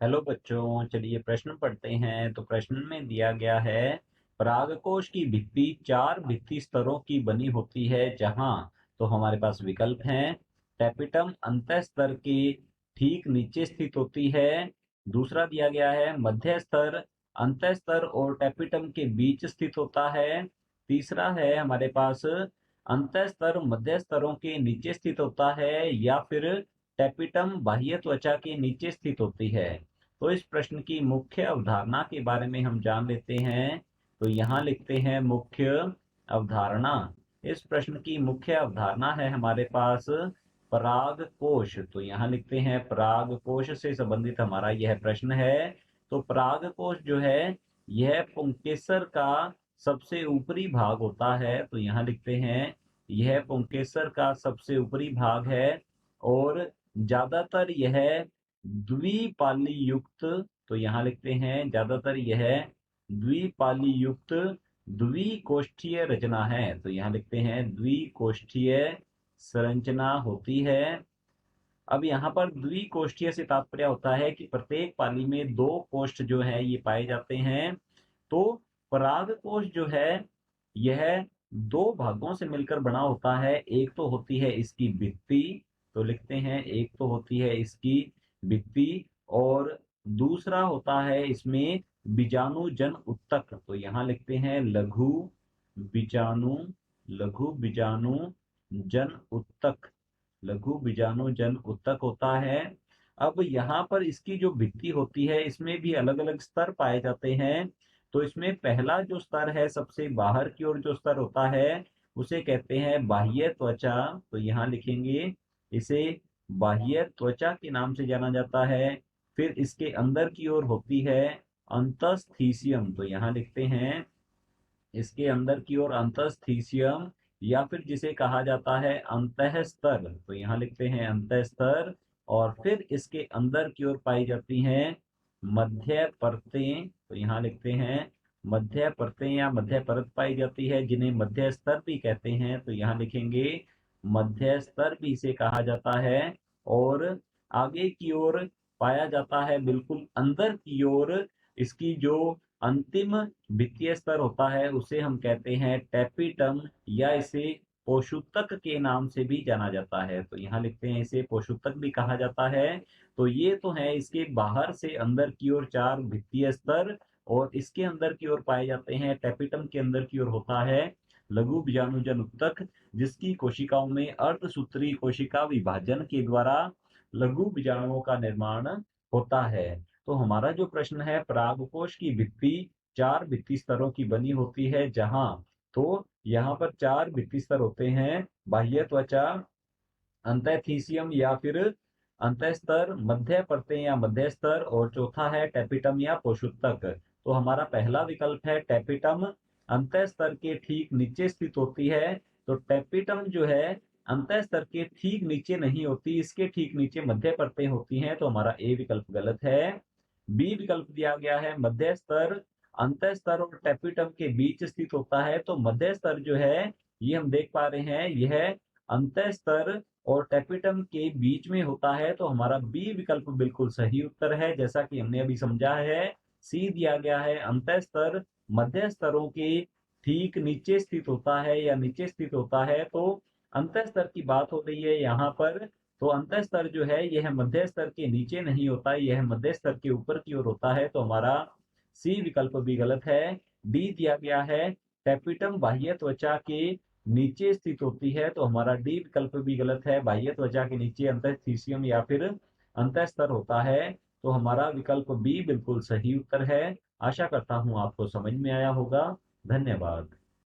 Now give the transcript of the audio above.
Hello बच्चों, चलिए प्रश्न पढ़ते हैं। तो प्रश्न में दिया गया है, परागकोश की भित्ति 4 भित्ति स्तरों की बनी होती है जहां, तो हमारे पास विकल्प हैं। टेपिटम अंतः स्तर के ठीक नीचे स्थित होती है। दूसरा दिया गया है मध्य स्तर अंतः स्तर और टेपिटम के बीच स्थित होता है। तीसरा है हमारे पास अंतः स्तर मध्य स्तरों के नीचे स्थित होता है, या फिर टेपिटम बाह्य त्वचा के नीचे स्थित होती है। तो इस प्रश्न की मुख्य अवधारणा के बारे में हम जान लेते हैं। तो यहाँ लिखते हैं मुख्य अवधारणा। इस प्रश्न की मुख्य अवधारणा है हमारे पास परागकोश। तो यहाँ लिखते हैं परागकोश से संबंधित हमारा यह प्रश्न है। तो परागकोश जो है, यह पुंकेसर का सबसे ऊपरी भाग होता है। तो यहाँ लिखते हैं यह पुंकेसर का सबसे ऊपरी भाग है और ज्यादातर यह द्विपाली युक्त। तो यहाँ लिखते हैं ज्यादातर यह द्विपाली युक्त द्विकोष्ठीय रचना है। तो यहाँ लिखते हैं द्विकोष्ठीय संरचना होती है। अब यहाँ पर द्विकोष्ठीय से तात्पर्य होता है कि प्रत्येक पाली में 2 कोष्ठ जो है ये पाए जाते हैं। तो परागकोश जो है, यह 2 भागों से मिलकर बना होता है। एक तो होती है इसकी भित्ति। तो लिखते हैं एक तो होती है इसकी भित्ति, और दूसरा होता है इसमें बीजाणु जन उत्तक। तो यहाँ लिखते हैं बीजाणु लघु बीजाणु जन उत्तक। लघु बीजाणु जन उत्तक होता है। अब यहाँ पर इसकी जो भित्ति होती है, इसमें भी अलग अलग स्तर पाए जाते हैं। तो इसमें पहला जो स्तर है, सबसे बाहर की ओर जो स्तर होता है, उसे कहते हैं बाह्य त्वचा। तो यहाँ लिखेंगे इसे बाह्य त्वचा के नाम से जाना जाता है। फिर इसके अंदर की ओर होती है अंतस्थीसियम। तो यहाँ लिखते हैं इसके अंदर की ओर अंतस्थीसियम, या फिर जिसे कहा जाता है अंतःस्तर। तो यहाँ लिखते हैं अंतःस्तर। और फिर इसके अंदर की ओर पाई जाती हैं मध्य परतें। तो यहाँ लिखते हैं मध्य परतें या मध्य परत पाई जाती है, जिन्हें मध्य स्तर भी कहते हैं। तो यहाँ लिखेंगे मध्य स्तर भी इसे कहा जाता है। और आगे की ओर पाया जाता है, बिल्कुल अंदर की ओर इसकी जो अंतिम वित्तीय स्तर होता है, उसे हम कहते हैं टेपिटम, या इसे पोषुतक के नाम से भी जाना जाता है। तो यहाँ लिखते हैं इसे पोषुतक भी कहा जाता है। तो ये तो है इसके बाहर से अंदर की ओर 4 वित्तीय स्तर, और इसके अंदर की ओर पाए जाते हैं, टेपिटम के अंदर की ओर होता है लघु बीजाणुजन उत्तक, जिसकी कोशिकाओं में अर्धसूत्री कोशिका विभाजन के द्वारा लघु बीजाणुओं का निर्माण होता है। तो हमारा जो प्रश्न है, परागकोश की भित्ति 4 भित्ति स्तरों की बनी होती है जहां, तो यहाँ पर 4 भित्ति स्तर होते हैं। बाह्य त्वचा, अंतःथीसियम या फिर अंतःस्तर, मध्य परतें या मध्य स्तर, और चौथा है टेपिटम या पोषुतक। तो हमारा पहला विकल्प है टेपिटम अंतःस्तर के ठीक नीचे स्थित होती है। तो टेपिटम जो है अंतः स्तर के ठीक नीचे नहीं होती, इसके ठीक नीचे मध्य परतें होती हैं। तो हमारा ए विकल्प गलत है। बी विकल्प दिया गया है मध्य स्तर अंतः स्तर और टेपिटम के बीच स्थित होता है। तो मध्य स्तर जो है, ये हम देख पा रहे हैं, यह अंतः स्तर और टेपिटम के बीच में होता है। तो हमारा बी विकल्प बिल्कुल सही उत्तर है, जैसा कि हमने अभी समझा है। सी दिया गया है अंतः स्तर मध्य स्तरों के ठीक नीचे स्थित होता है या नीचे स्थित होता है। तो अंतः स्तर की बात हो रही है यहाँ पर। तो अंतः स्तर जो है, यह मध्य स्तर के नीचे नहीं होता, यह मध्य स्तर के ऊपर की ओर होता है। तो हमारा सी विकल्प भी गलत है। डी दिया गया है टेपिटम बाह्य त्वचा के नीचे स्थित होती है। तो हमारा डी विकल्प भी गलत है। बाह्य त्वचा के नीचे अंतःथीसियम या फिर अंतःस्तर होता है। तो हमारा विकल्प बी बिल्कुल सही उत्तर है। आशा करता हूं आपको समझ में आया होगा। धन्यवाद।